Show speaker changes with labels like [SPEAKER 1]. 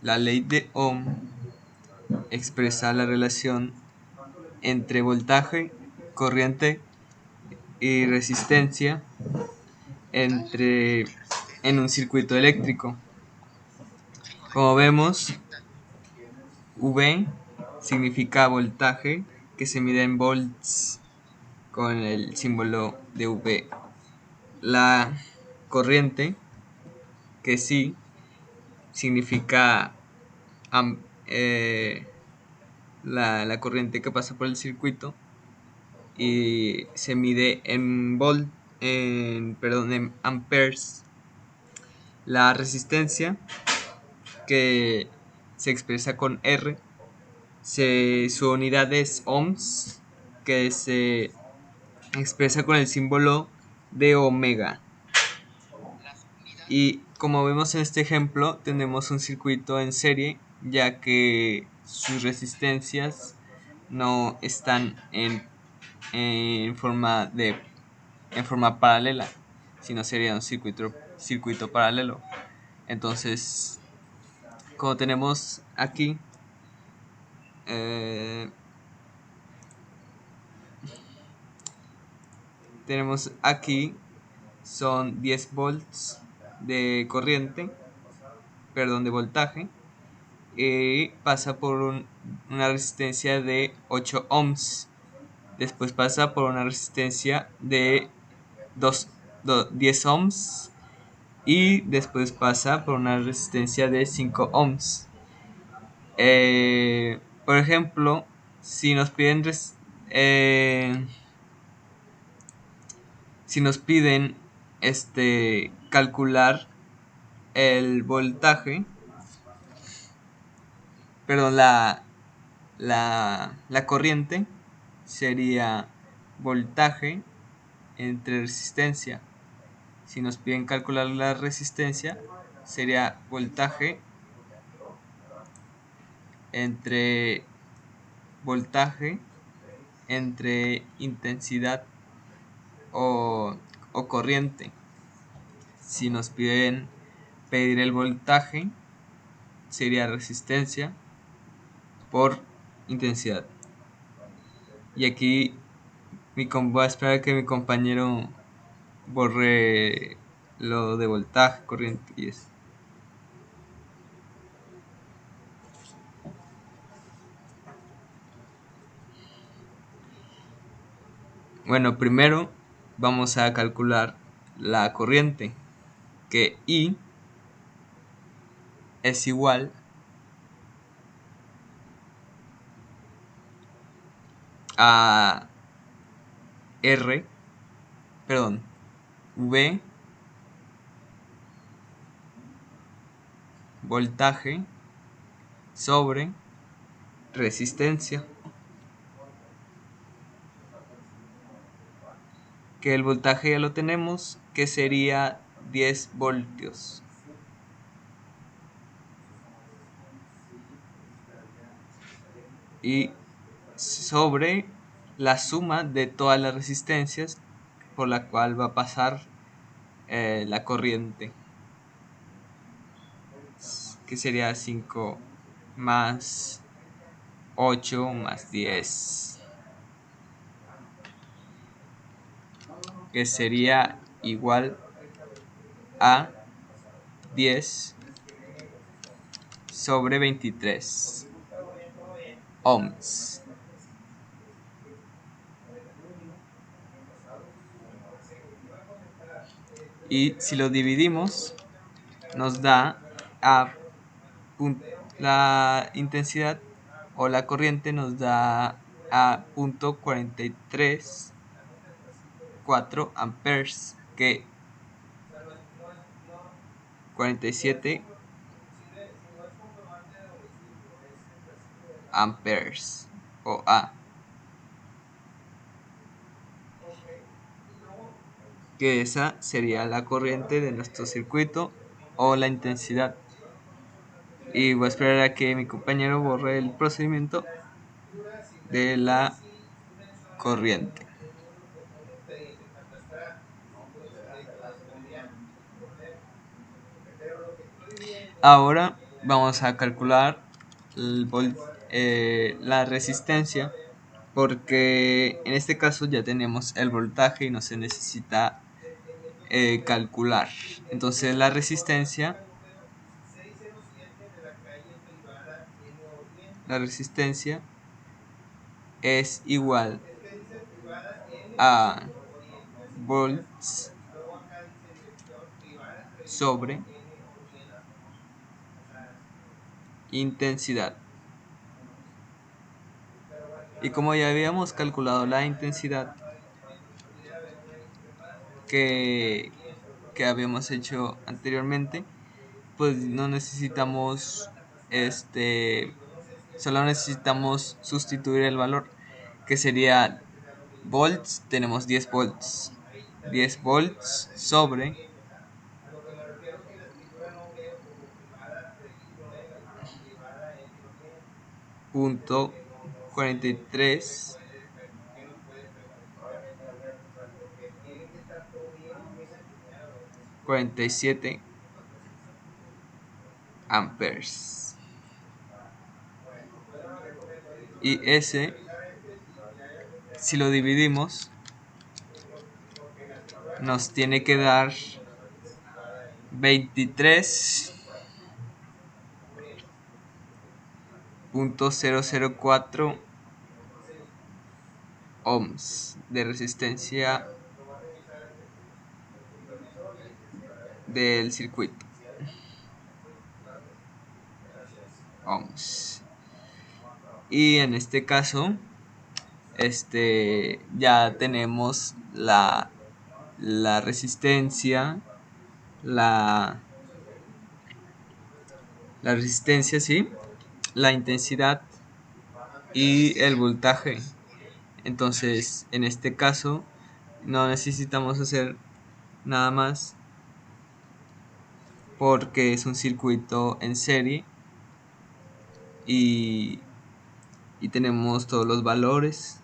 [SPEAKER 1] La ley de Ohm expresa la relación entre voltaje, corriente y resistencia en un circuito eléctrico. Como vemos, V significa voltaje que se mide en volts con el símbolo de V. La corriente, que sí significa la corriente que pasa por el circuito y se mide en amperes. La resistencia, que se expresa con R, su unidad es ohms, que se expresa con el símbolo de omega. Y como vemos en este ejemplo, tenemos un circuito en serie, ya que sus resistencias no están en forma paralela, sino sería un circuito paralelo. Entonces, como tenemos aquí, eh, son 10 volts de corriente, de voltaje, y pasa por una resistencia de 8 ohms. Después pasa por una resistencia de 10 ohms y después pasa por una resistencia de 5 ohms. Por ejemplo, si nos piden calcular el voltaje, la corriente, sería voltaje entre resistencia. Si nos piden calcular la resistencia, sería voltaje entre intensidad o corriente. Si nos piden pedir el voltaje, sería resistencia por intensidad. Y aquí voy a esperar que mi compañero borre lo de voltaje, corriente y eso. Bueno, primero vamos a calcular la corriente, que I es igual a V voltaje sobre resistencia, que el voltaje ya lo tenemos, que sería 10 voltios. Y sobre la suma de todas las resistencias por la cual va a pasar la corriente, que sería 5 más 8 más 10, que sería igual a 10 sobre 23 ohms. Y si lo dividimos, nos da la intensidad o la corriente nos da a .434 amperes, que 47 amperes o A, que esa sería la corriente de nuestro circuito o la intensidad. Y voy a esperar a que mi compañero borre el procedimiento de la corriente. Ahora vamos a calcular la resistencia, porque en este caso ya tenemos el voltaje y no se necesita calcular. Entonces la resistencia es igual a volts sobre intensidad. Y como ya habíamos calculado la intensidad que, que habíamos hecho anteriormente, pues no necesitamos solo necesitamos sustituir el valor, que sería volts. Tenemos 10 volts. 10 volts sobre punto 43 47 amperes. Y ese, si lo dividimos, nos tiene que dar 23.004 ohms de resistencia del circuito. Ohms. Y en este caso, ya tenemos la resistencia, la resistencia, sí, la intensidad y el voltaje. Entonces, en este caso, no necesitamos hacer nada más, porque es un circuito en serie y tenemos todos los valores